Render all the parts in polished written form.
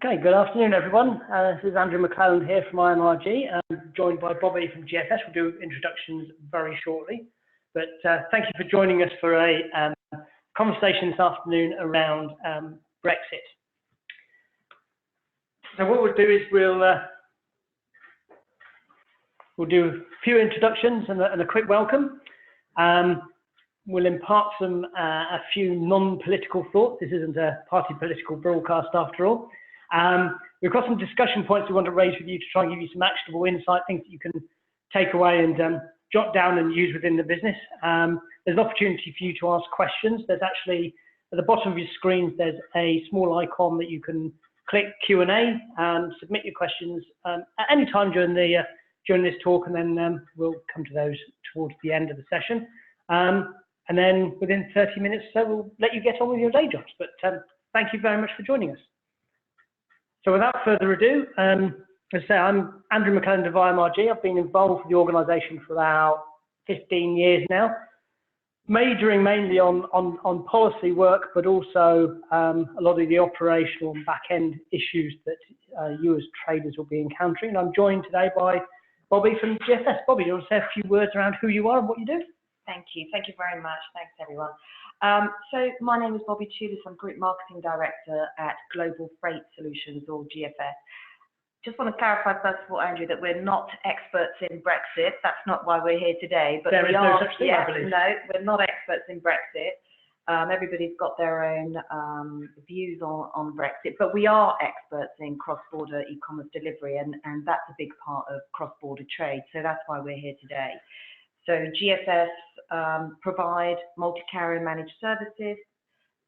Okay, good afternoon, everyone. This is Andrew McClelland here from IMRG, joined by Bobby from GFS. We'll do introductions very shortly, but thank you for joining us for a conversation this afternoon around Brexit. So what we'll do is we'll do a few introductions and a quick welcome. We'll impart a few non-political thoughts. This isn't a party political broadcast after all. We've got some discussion points we want to raise with you to try and give you some actionable insight, things that you can take away and jot down and use within the business. There's an opportunity for you to ask questions. There's actually, at the bottom of your screens, there's a small icon that you can click Q&A and submit your questions at any time during this talk, and then we'll come to those towards the end of the session. And then within 30 minutes or so, we'll let you get on with your day jobs. But thank you very much for joining us. So without further ado, as I say, I'm Andrew McClelland of IMRG. I've been involved with the organisation for about 15 years now, majoring mainly on policy work, but also a lot of the operational and back-end issues that you as traders will be encountering. And I'm joined today by Bobby from GFS. Bobby, do you want to say a few words around who you are and what you do? Thank you. Thank you very much. Thanks, everyone. So my name is Bobby Tudis. I'm Group Marketing Director at Global Freight Solutions, or GFS. Just want to clarify, first of all, Andrew, that we're not experts in Brexit. That's not why we're here today. But there we is are, no such thing, I believe. No, we're not experts in Brexit. Everybody's got their own views on Brexit, but we are experts in cross-border e-commerce delivery, and that's a big part of cross-border trade. So that's why we're here today. So GFS provide multi-carrier managed services,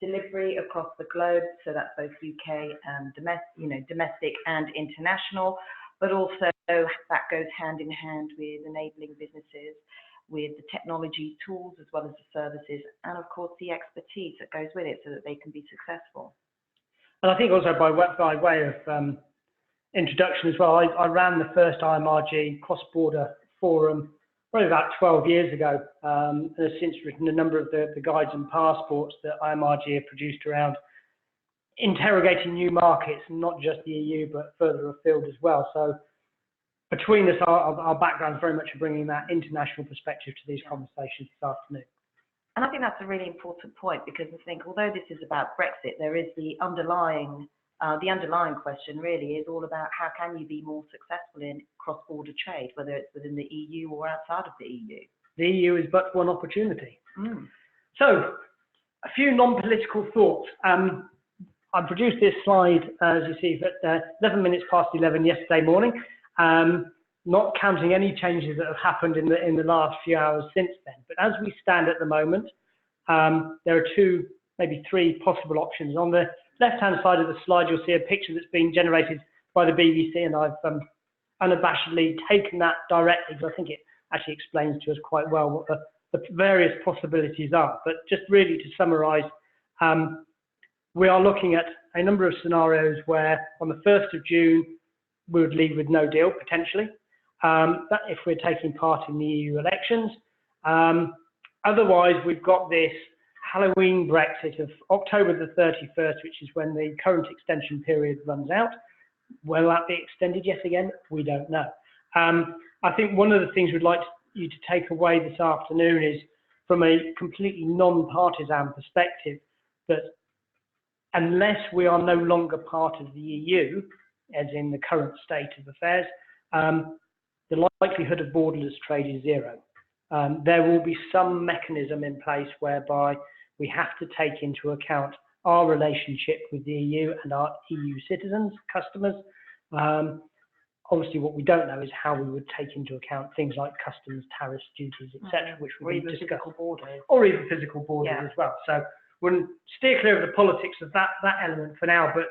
delivery across the globe. So that's both UK and domestic and international, but also that goes hand in hand with enabling businesses with the technology tools as well as the services, and of course the expertise that goes with it so that they can be successful. And I think also by way of introduction as well, I ran the first IMRG cross-border forum probably about 12 years ago, and have since written a number of the guides and passports that IMRG have produced around interrogating new markets, not just the EU, but further afield as well. So between us, our background is very much bringing that international perspective to these conversations this afternoon. And I think that's a really important point, because I think although this is about Brexit, there is the underlying question really is all about how can you be more successful in cross-border trade, whether it's within the EU or outside of the EU. The EU is but one opportunity. So, a few non-political thoughts. I produced this slide, as you see, at 11 minutes past 11 yesterday morning, not counting any changes that have happened in the last few hours since then. But as we stand at the moment, there are two, maybe three possible options. On the left-hand side of the slide, you'll see a picture that's been generated by the BBC, and I've unabashedly taken that directly because I think it actually explains to us quite well what the various possibilities are. But just really to summarise, we are looking at a number of scenarios where on the 1st of June, we would leave with no deal, potentially, that if we're taking part in the EU elections. Otherwise, we've got this Halloween Brexit of October the 31st, which is when the current extension period runs out. Will that be extended yet again? We don't know. I think one of the things we'd like you to take away this afternoon is, from a completely non-partisan perspective, that unless we are no longer part of the EU, as in the current state of affairs, the likelihood of borderless trade is zero. There will be some mechanism in place whereby we have to take into account our relationship with the EU and our EU citizens, customers. Obviously, what we don't know is how we would take into account things like customs, tariffs, duties, etc., which we discuss. Physical borders. Or even physical borders as well. So we'll steer clear of the politics of that element for now, but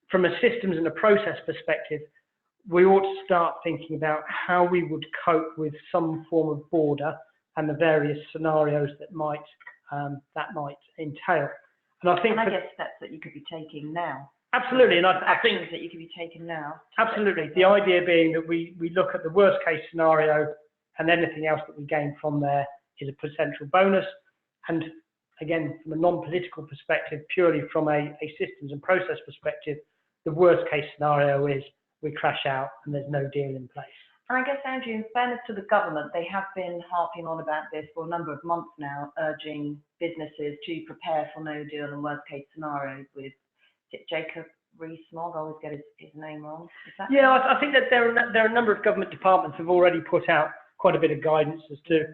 from a systems and a process perspective, we ought to start thinking about how we would cope with some form of border and the various scenarios that might entail. And I guess steps that you could be taking now. Absolutely, and I think that you could be taking now. Absolutely, the idea being that we look at the worst case scenario, and anything else that we gain from there is a potential bonus. And again, from a non-political perspective, purely from a systems and process perspective, the worst case scenario is we crash out and there's no deal in place. And I guess, Andrew, in fairness to the government, they have been harping on about this for a number of months now, urging businesses to prepare for no deal and worst case scenarios with Jacob Rees-Mogg. I always get his name wrong. Is that yeah, I think that there are a number of government departments have already put out quite a bit of guidance as to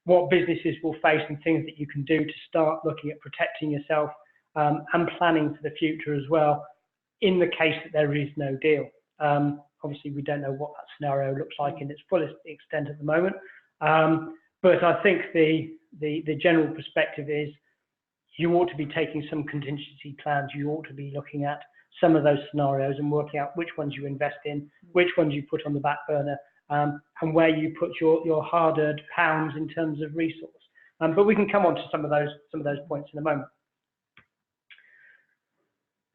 what businesses will face and things that you can do to start looking at protecting yourself and planning for the future as well, in the case that there is no deal. Obviously, we don't know what that scenario looks like in its fullest extent at the moment, but I think the general perspective is you ought to be taking some contingency plans. You ought to be looking at some of those scenarios and working out which ones you invest in, which ones you put on the back burner, and where you put your hard-earned pounds in terms of resource. But we can come on to some of those points in a moment.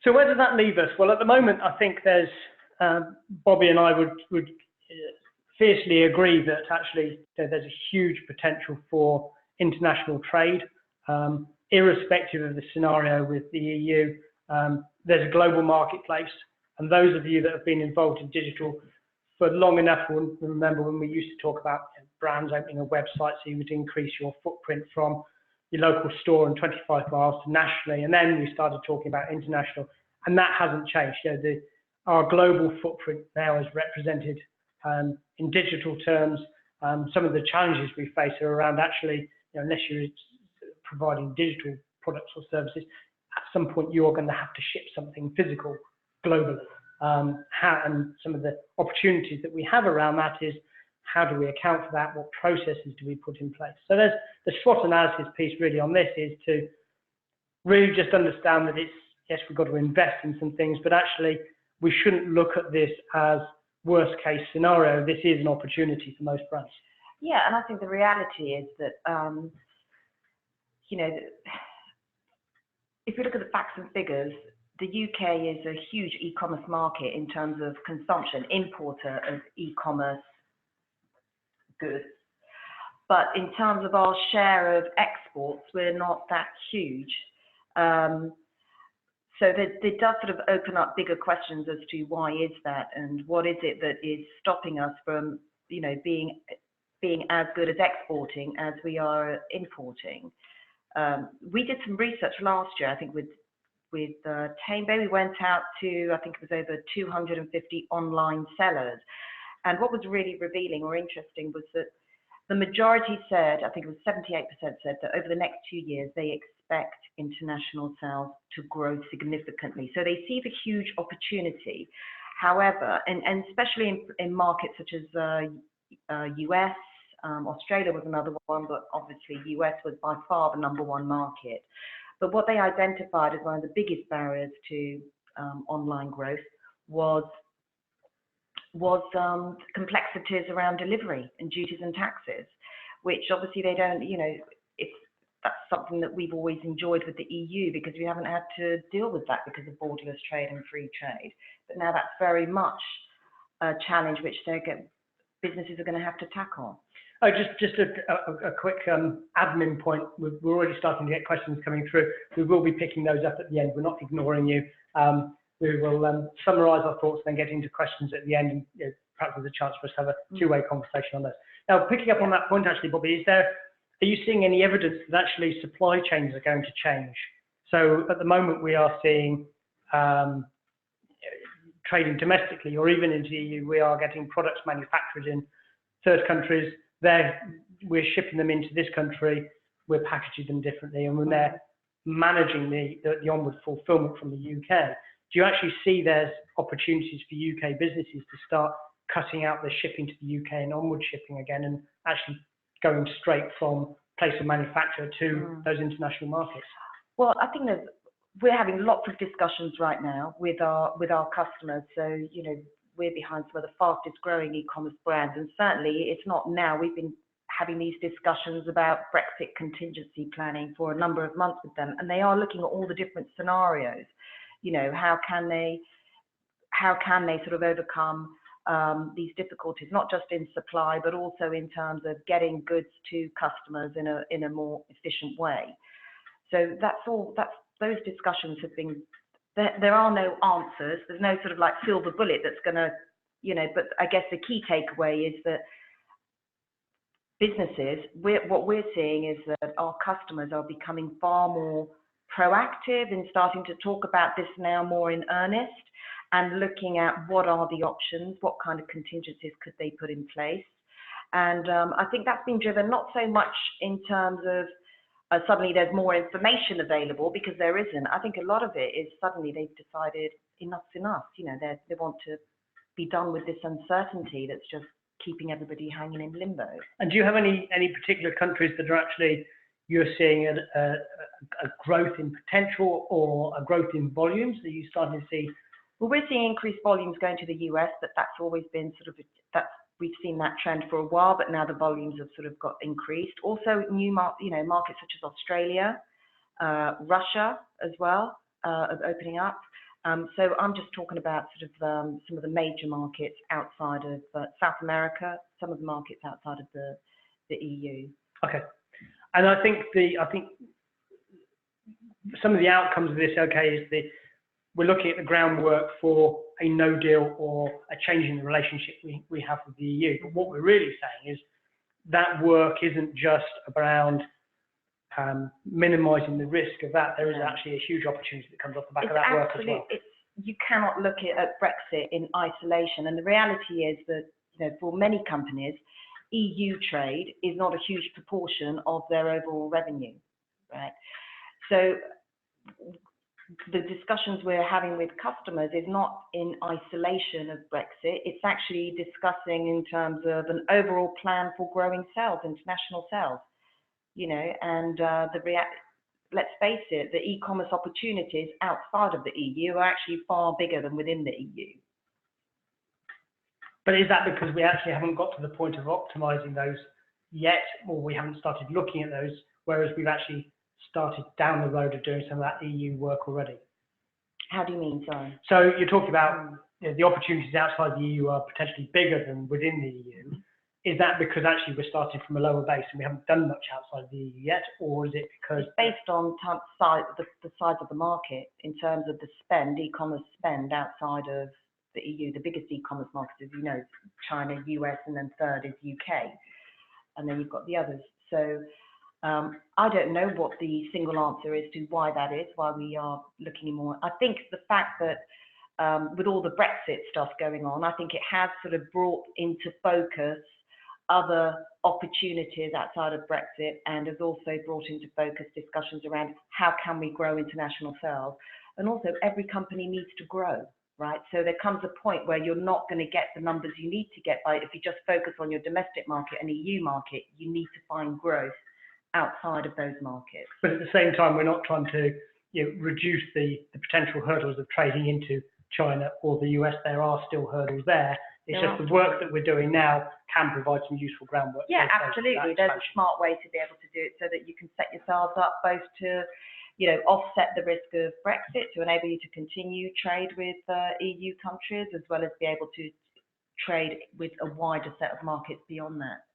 So where does that leave us? Well, at the moment, I think there's Bobby and I would fiercely agree that actually there's a huge potential for international trade, irrespective of the scenario with the EU. There's a global marketplace, and those of you that have been involved in digital for long enough will remember when we used to talk about brands opening a website so you would increase your footprint from your local store and 25 miles to nationally, and then we started talking about international, and that hasn't changed. Our global footprint now is represented in digital terms. Some of the challenges we face are around actually, unless you're providing digital products or services, at some point you're going to have to ship something physical globally. And some of the opportunities that we have around that is how do we account for that? What processes do we put in place? So there's the SWOT analysis piece really on this is to really just understand that yes, we've got to invest in some things, but actually we shouldn't look at this as worst case scenario. This is an opportunity for most brands. Yeah, and I think the reality is that, if you look at the facts and figures, the UK is a huge e-commerce market in terms of consumption, importer of e-commerce goods. But in terms of our share of exports, we're not that huge. So it does sort of open up bigger questions as to why is that and what is it that is stopping us from, being as good as exporting as we are importing. We did some research last year, I think, with Tamebay. We went out to, I think it was over 250 online sellers. And what was really revealing or interesting was that the majority said, I think it was 78% said that over the next 2 years, they expect international sales to grow significantly. So they see the huge opportunity. However, and especially in markets such as US, Australia was another one, but obviously US was by far the #1 market. But what they identified as one of the biggest barriers to online growth was complexities around delivery and duties and taxes, which obviously they don't, that's something that we've always enjoyed with the EU because we haven't had to deal with that because of borderless trade and free trade. But now that's very much a challenge which businesses are going to have to tackle. Oh, just a quick admin point. We're already starting to get questions coming through. We will be picking those up at the end. We're not ignoring you. We will summarise our thoughts, then get into questions at the end, and perhaps there's a chance for us to have a two-way conversation on those. Now, picking up on that point, actually, Bobby, are you seeing any evidence that actually supply chains are going to change? So at the moment, we are seeing trading domestically or even into the EU, we are getting products manufactured in third countries. We're shipping them into this country, we're packaging them differently, and when they're managing the onward fulfillment from the UK, do you actually see there's opportunities for UK businesses to start cutting out the shipping to the UK and onward shipping again and actually going straight from place of manufacture to those international markets? Well, I think we're having lots of discussions right now with our customers. So, we're behind some of the fastest growing e-commerce brands, and certainly it's not now. We've been having these discussions about Brexit contingency planning for a number of months with them, and they are looking at all the different scenarios. How can they sort of overcome these difficulties, not just in supply, but also in terms of getting goods to customers in a more efficient way. So those discussions have been there are no answers. There's no sort of like silver bullet that's going to, but I guess the key takeaway is that businesses, what we're seeing is that our customers are becoming far more proactive in starting to talk about this now more in earnest and looking at what are the options, what kind of contingencies could they put in place. And I think that's been driven not so much in terms of suddenly there's more information available, because there isn't. I think a lot of it is suddenly they've decided enough's enough. They want to be done with this uncertainty that's just keeping everybody hanging in limbo. And do you have any particular countries that are actually you're seeing a growth in potential or a growth in volumes that you're starting to see? Well, we're seeing increased volumes going to the US, but that's always been we've seen that trend for a while, but now the volumes have sort of got increased. Also, new markets such as Australia, Russia as well, are opening up. So I'm just talking about sort of some of the major markets outside of South America, some of the markets outside of the EU. Okay, and I think some of the outcomes of this, is we're looking at the groundwork for a no deal or a change in the relationship we have with the EU. But what we're really saying is that work isn't just around minimising the risk of that. There is actually a huge opportunity that comes off the back of that work as well. You cannot look at Brexit in isolation. And the reality is that for many companies, EU trade is not a huge proportion of their overall revenue, right? So the discussions we're having with customers is not in isolation of Brexit. It's actually discussing in terms of an overall plan for growing sales, international sales, and let's face it, the e-commerce opportunities outside of the EU are actually far bigger than within the EU. But is that because we actually haven't got to the point of optimizing those yet, or we haven't started looking at those, whereas we've actually started down the road of doing some of that EU work already? How do you mean, sorry? So you're talking about the opportunities outside the EU are potentially bigger than within the EU. Is that because actually we're starting from a lower base and we haven't done much outside the EU yet, or is it because it's based on the size of the market in terms of the spend, e-commerce spend outside of the EU? The biggest e-commerce markets, as China, US, and then third is UK, and then you've got the others. So I don't know what the single answer is to why that is, why we are looking more. I think the fact that with all the Brexit stuff going on, I think it has sort of brought into focus other opportunities outside of Brexit, and has also brought into focus discussions around how can we grow international sales. And also every company needs to grow, right? So there comes a point where you're not going to get the numbers you need to get by if you just focus on your domestic market and EU market. You need to find growth outside of those markets. But at the same time, we're not trying to reduce the potential hurdles of trading into China or the US. There are still hurdles there. It's just the work that we're doing now can provide some useful groundwork. Yeah, absolutely. There's a smart way to be able to do it so that you can set yourselves up both to, offset the risk of Brexit, to enable you to continue trade with EU countries, as well as be able to trade with a wider set of markets beyond that.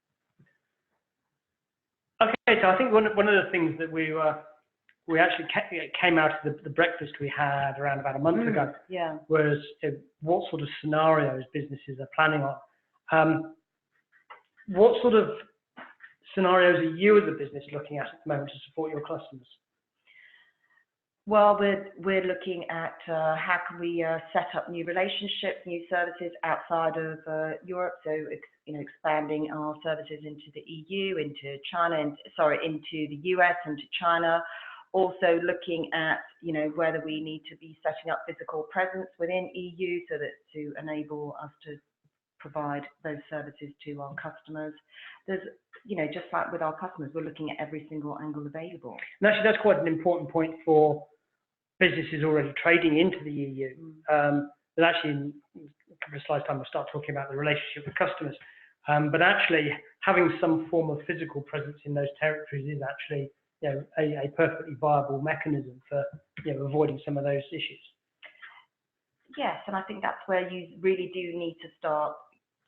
Okay, so I think one of the things that we actually came out of the breakfast we had around about a month ago was what sort of scenarios businesses are planning on. What sort of scenarios are you as a business looking at the moment to support your customers? Well, we're looking at how can we set up new relationships, new services outside of Europe. So, expanding our services into the EU, into China, into the US and to China. Also looking at, whether we need to be setting up physical presence within EU so that to enable us to provide those services to our customers. There's, just like with our customers, we're looking at every single angle available. And actually, that's quite an important point for businesses already trading into the EU. But actually, in a couple of slides time, we'll start talking about the relationship with customers. But actually, having some form of physical presence in those territories is actually, a perfectly viable mechanism for, avoiding some of those issues. Yes, and I think that's where you really do need to start,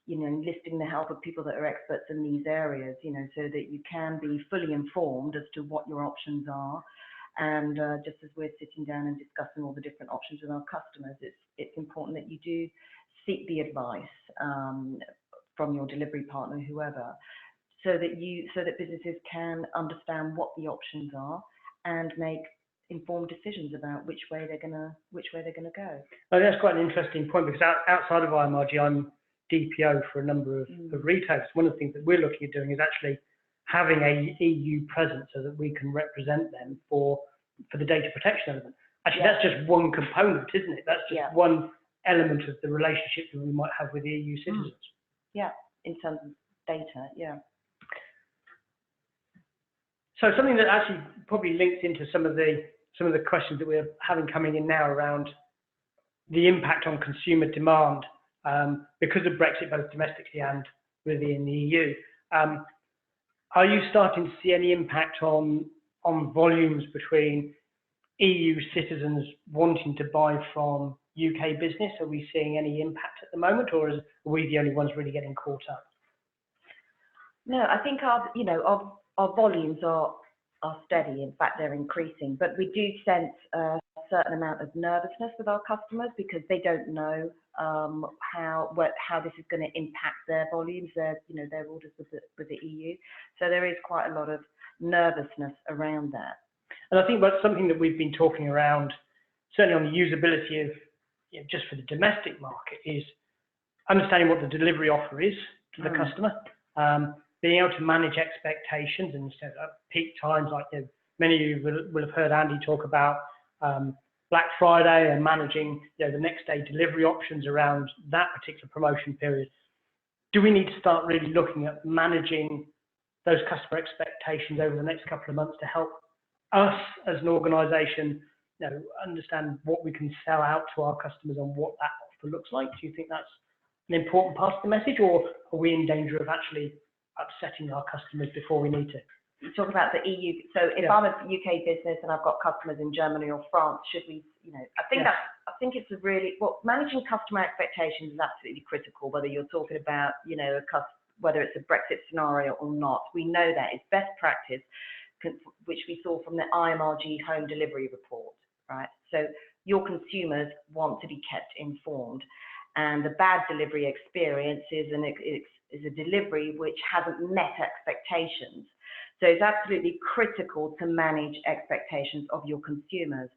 enlisting the help of people that are experts in these areas, so that you can be fully informed as to what your options are. And just as we're sitting down and discussing all the different options with our customers, it's important that you do seek the advice from your delivery partner, whoever, so that businesses can understand what the options are and make informed decisions about which way they're gonna go. Oh, that's quite an interesting point, because outside of IMRG, I'm DPO for a number of retailers. One of the things that we're looking at doing is actually having a EU presence so that we can represent them for the data protection element. Actually, that's just one component, isn't it? That's just one element of the relationship that we might have with the EU citizens. Yeah, in terms of data, yeah. So something that actually probably links into some of the questions that we're having coming in now around the impact on consumer demand because of Brexit, both domestically and really in the EU. Are you starting to see any impact on volumes between EU citizens wanting to buy from UK business? Are we seeing any impact at the moment, or are we the only ones really getting caught up? No, I think our volumes are steady. In fact, they're increasing, but we do sense a certain amount of nervousness with our customers because they don't know how this is going to impact their volumes, their orders with the EU. So there is quite a lot of nervousness around that. And I think that's something that we've been talking around, certainly on the usability of just for the domestic market, is understanding what the delivery offer is to the customer, being able to manage expectations and instead of peak times, like many of you will have heard Andy talk about Black Friday and managing the next day delivery options around that particular promotion period. Do we need to start really looking at managing those customer expectations over the next couple of months to help us as an organisation understand what we can sell out to our customers and what that offer looks like? Do you think that's an important part of the message, or are we in danger of actually upsetting our customers before we need to? You talk about the EU. So if I'm a UK business and I've got customers in Germany or France, should we, I think it's a really, managing customer expectations is absolutely critical, whether you're talking about, whether it's a Brexit scenario or not. We know that it's best practice, which we saw from the IMRG home delivery report, right? So your consumers want to be kept informed, and the bad delivery experience is a delivery which hasn't met expectations. So it's absolutely critical to manage expectations of your consumers.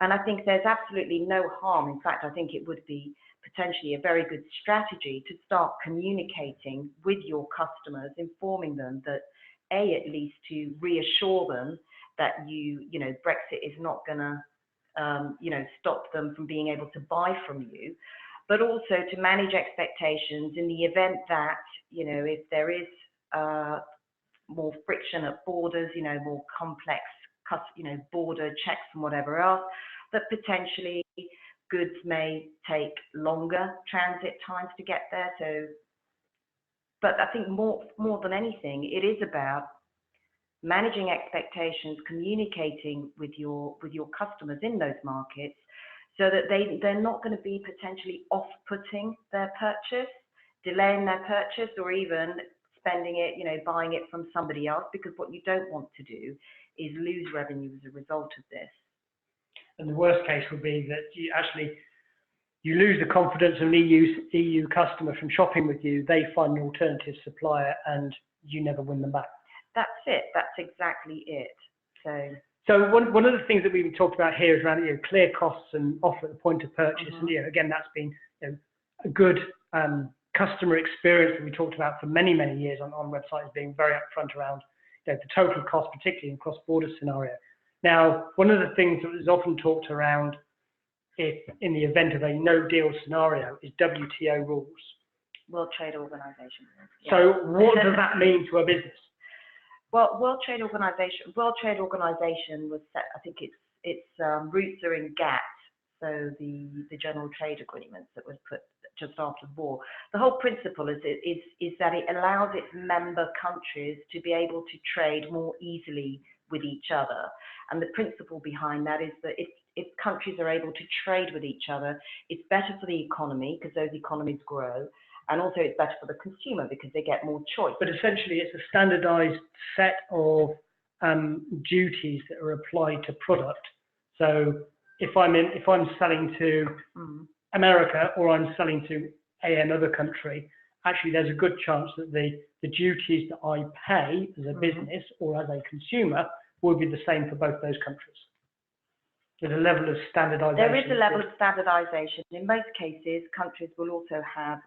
And I think there's absolutely no harm. In fact, I think it would be potentially a very good strategy to start communicating with your customers, informing them that, at least to reassure them that Brexit is not going to, stop them from being able to buy from you, but also to manage expectations in the event that, if there is more friction at borders, more complex, border checks and whatever else, that potentially goods may take longer transit times to get there. So, but I think more than anything, it is about managing expectations, communicating with your customers in those markets, so that they're not going to be potentially off-putting their purchase, delaying their purchase, or even spending it, buying it from somebody else, because what you don't want to do is lose revenue as a result of this. And the worst case would be that you lose the confidence of an EU customer from shopping with you, they find an alternative supplier, and you never win them back. That's it. That's exactly it. So one of the things that we've been talking about here is around clear costs and offer at the point of purchase. And again, that's been a good customer experience that we talked about for many, many years on websites, being very upfront around the total cost, particularly in cross-border scenario. Now, one of the things that is often talked around in the event of a no-deal scenario is WTO rules. World Trade Organization. Yeah. So what does that mean to a business? Well, World Trade Organization was set, I think its roots are in GATT, so the general trade agreements that was put just after the war. The whole principle is that it allows its member countries to be able to trade more easily with each other. And the principle behind that is that if countries are able to trade with each other, it's better for the economy because those economies grow. And also it's better for the consumer because they get more choice. But essentially it's a standardized set of duties that are applied to product. So if I'm selling to America or I'm selling to another country, actually there's a good chance that the duties that I pay as a business or as a consumer will be the same for both those countries. There's a level of standardization. There is a level of standardization. In most cases, countries will also have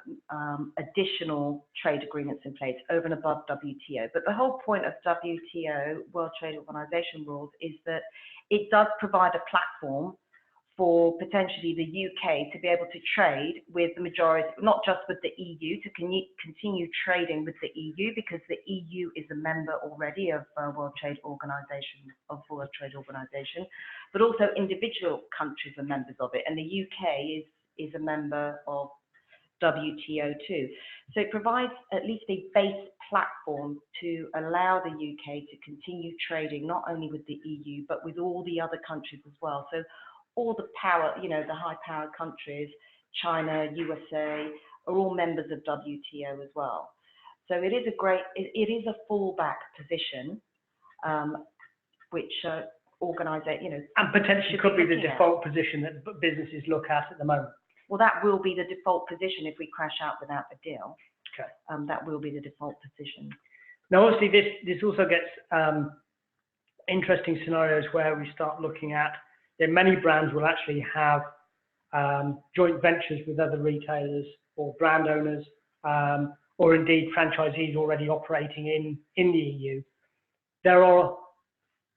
additional trade agreements in place over and above WTO. But the whole point of WTO, World Trade Organization rules, is that it does provide a platform for potentially the UK to be able to trade with the majority, not just with the EU, to continue trading with the EU, because the EU is a member already of World Trade Organization, but also individual countries are members of it, and the UK is a member of WTO too. So it provides at least a base platform to allow the UK to continue trading not only with the EU, but with all the other countries as well. So all the power, the high power countries, China, USA, are all members of WTO as well. So it is a fallback position, which organization, and potentially could be the default position that businesses look at the moment. Well, that will be the default position if we crash out without a deal. Okay. That will be the default position. Now, obviously, this also gets interesting scenarios where we start looking at many brands will actually have joint ventures with other retailers or brand owners, or indeed franchisees already operating in the EU. There are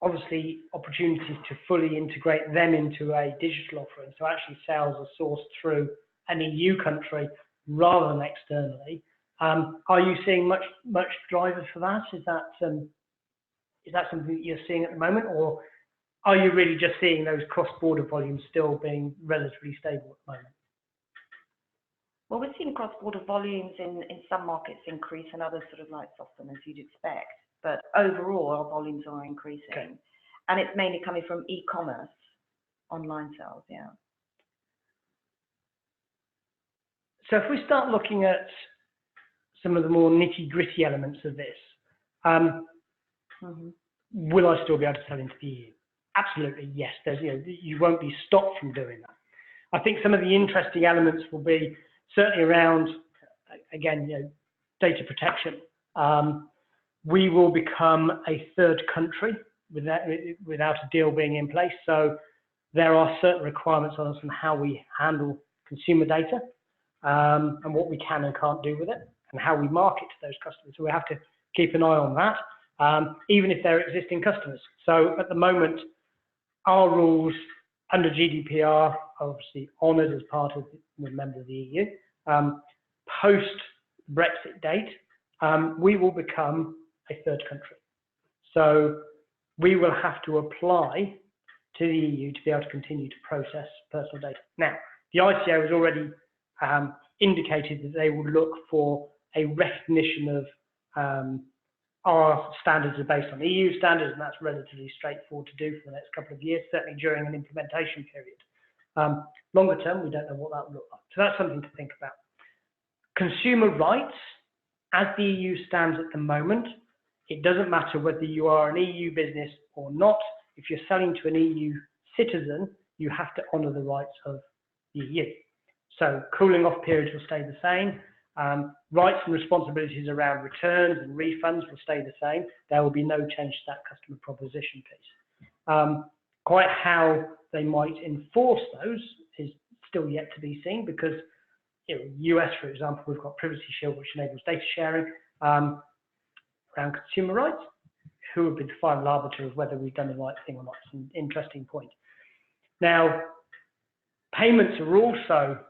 obviously opportunities to fully integrate them into a digital offering. So actually sales are sourced through an EU country rather than externally. Are you seeing much drivers for that? Is that something that you're seeing at the moment, or are you really just seeing those cross-border volumes still being relatively stable at the moment? Well, we're seeing cross-border volumes in some markets increase and others sort of like soften, as you'd expect. But overall, our volumes are increasing. Okay. And it's mainly coming from e-commerce, online sales, yeah. So if we start looking at some of the more nitty-gritty elements of this, will I still be able to sell into the EU? Absolutely, yes. You won't be stopped from doing that. I think some of the interesting elements will be certainly around, again, data protection. We will become a third country without a deal being in place. So there are certain requirements on us on how we handle consumer data and what we can and can't do with it, and how we market to those customers. So we have to keep an eye on that, even if they're existing customers. So at the moment, our rules under GDPR are obviously honoured as part of the member of the EU. Post Brexit date, we will become a third country. So we will have to apply to the EU to be able to continue to process personal data. Now, the ICO has already indicated that they will look for a recognition of our standards are based on EU standards, and that's relatively straightforward to do for the next couple of years, certainly during an implementation period. Longer term, we don't know what that will look like. So that's something to think about. Consumer rights, as the EU stands at the moment, it doesn't matter whether you are an EU business or not. If you're selling to an EU citizen, you have to honour the rights of the EU. So cooling off periods will stay the same. Rights and responsibilities around returns and refunds will stay the same. There will be no change to that customer proposition piece. Quite how they might enforce those is still yet to be seen, because US, for example, we've got Privacy Shield, which enables data sharing around consumer rights. Who would be the final arbiter of whether we've done the right thing or not? It's an interesting point. Now, payments are also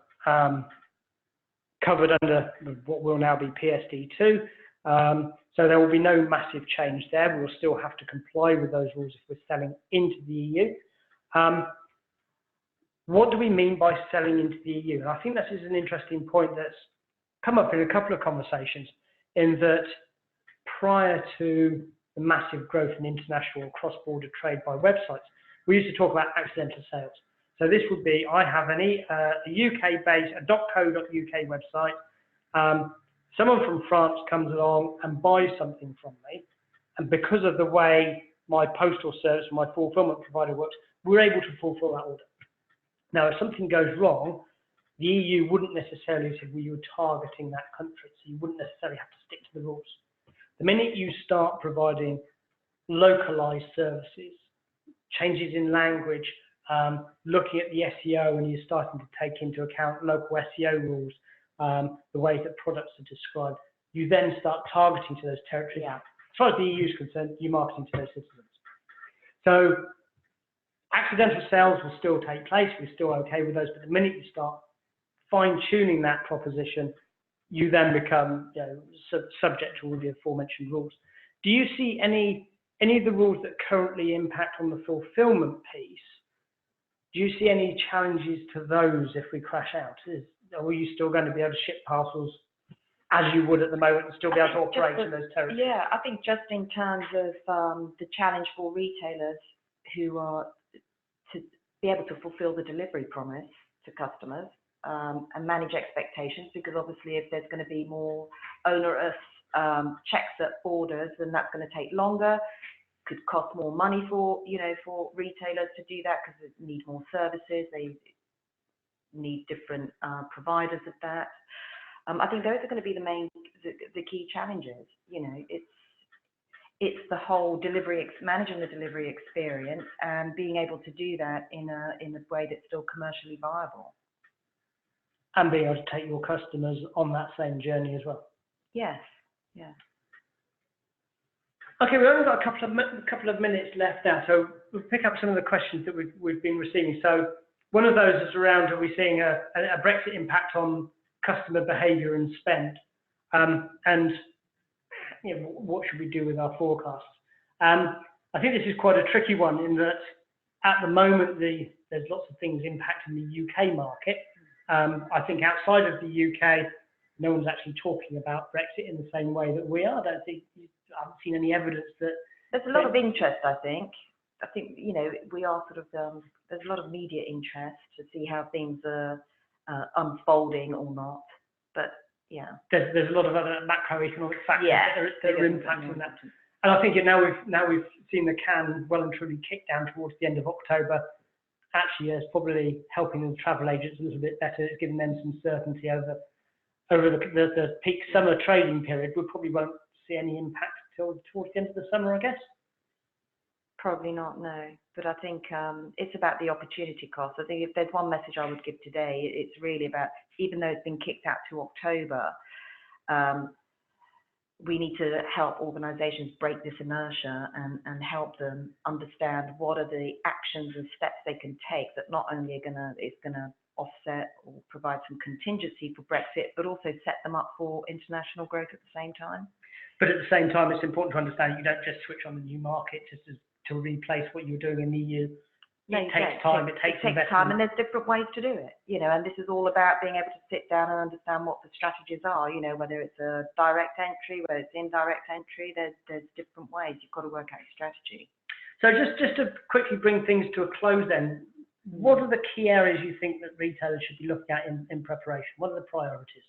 covered under what will now be PSD2. So there will be no massive change there. We'll still have to comply with those rules if we're selling into the EU. What do we mean by selling into the EU? And I think this is an interesting point that's come up in a couple of conversations, in that prior to the massive growth in international cross-border trade by websites, we used to talk about accidental sales. So this would be, I have a UK-based, a .co.uk website. Someone from France comes along and buys something from me. And because of the way my postal service, my fulfillment provider works, we're able to fulfill that order. Now, if something goes wrong, the EU wouldn't necessarily say, well, you're targeting that country, so you wouldn't necessarily have to stick to the rules. The minute you start providing localized services, changes in language, looking at the SEO, and you're starting to take into account local SEO rules, the way that products are described, you then start targeting to those territories. Yeah. As far as the EU is concerned, you're marketing to those citizens. So accidental sales will still take place. We're still okay with those, but the minute you start fine-tuning that proposition, you then become subject to all the aforementioned rules. Do you see any of the rules that currently impact on the fulfillment piece? Do you see any challenges to those if we crash out? Are you still going to be able to ship parcels as you would at the moment and still be able to operate in those territories? Yeah, I think just in terms of the challenge for retailers who are to be able to fulfill the delivery promise to customers and manage expectations, because obviously if there's going to be more onerous checks at borders, then that's going to take longer. Could cost more money for retailers to do that because they need more services. They need different providers of that. I think those are going to be the key challenges. It's the whole managing the delivery experience and being able to do that in a way that's still commercially viable. And being able to take your customers on that same journey as well. Yes. Yeah. Okay, we've only got a couple of minutes left now, so we'll pick up some of the questions that we've been receiving. So one of those is around, are we seeing a Brexit impact on customer behaviour and spend? And what should we do with our forecasts? I think this is quite a tricky one in that at the moment there's lots of things impacting the UK market. I think outside of the UK, no one's actually talking about Brexit in the same way that we are. I haven't seen any evidence that... There's a lot of interest, I think. We are sort of, there's a lot of media interest to see how things are unfolding or not. But yeah. There's a lot of other macroeconomic factors that are impacting that. And I think now we've seen the can well and truly kick down towards the end of October. Actually, it's probably helping the travel agents a little bit better. It's giving them some certainty over the peak summer trading period. We probably won't see any impact till towards the end of the summer, I guess. Probably not, no. But I think it's about the opportunity cost. I think if there's one message I would give today, it's really about, even though it's been kicked out to October, we need to help organisations break this inertia and help them understand what are the actions and steps they can take that not only it's going to offset or provide some contingency for Brexit, but also set them up for international growth at the same time. But at the same time, it's important to understand you don't just switch on the new market just to replace what you're doing in the EU. It takes time, it takes investment. And there's different ways to do it, and this is all about being able to sit down and understand what the strategies are, whether it's a direct entry, whether it's indirect entry, there's different ways. You've got to work out your strategy. So just to quickly bring things to a close then, what are the key areas you think that retailers should be looking at in preparation? What are the priorities?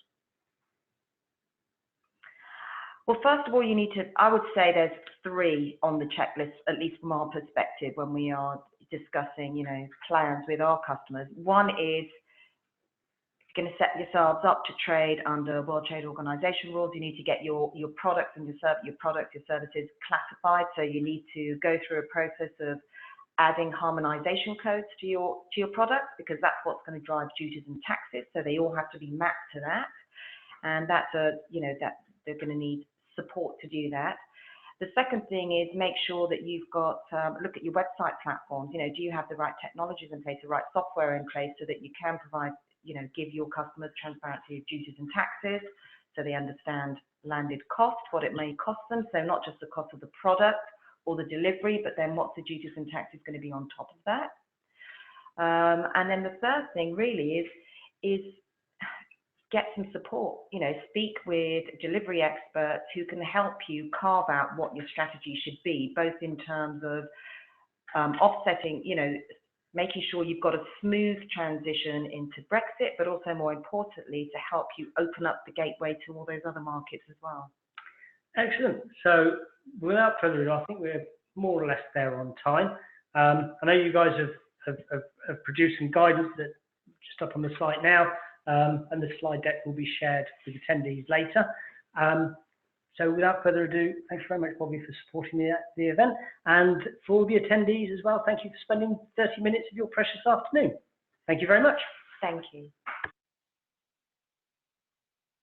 Well, first of all, I would say there's 3 on the checklist, at least from our perspective, when we are discussing, plans with our customers. One is going to set yourselves up to trade under World Trade Organization rules. You need to get your products and your services classified. So you need to go through a process of adding harmonization codes to your products, because that's what's going to drive duties and taxes. So they all have to be mapped to that. And that's that they're going to need support to do that. The second thing is make sure that you've got, look at your website platforms. Do you have the right technologies in place, the right software in place, so that you can provide, give your customers transparency of duties and taxes, so they understand landed cost, what it may cost them. So not just the cost of the product or the delivery, but then what's the duties and taxes going to be on top of that. And then the third thing really is get some support, speak with delivery experts who can help you carve out what your strategy should be, both in terms of offsetting, making sure you've got a smooth transition into Brexit, but also more importantly, to help you open up the gateway to all those other markets as well. Excellent. So without further ado, I think we're more or less there on time. I know you guys have produced some guidance that just up on the site now, and the slide deck will be shared with attendees later. So without further ado, thank you very much, Bobby, for supporting the event. And for the attendees as well, thank you for spending 30 minutes of your precious afternoon. Thank you very much. Thank you.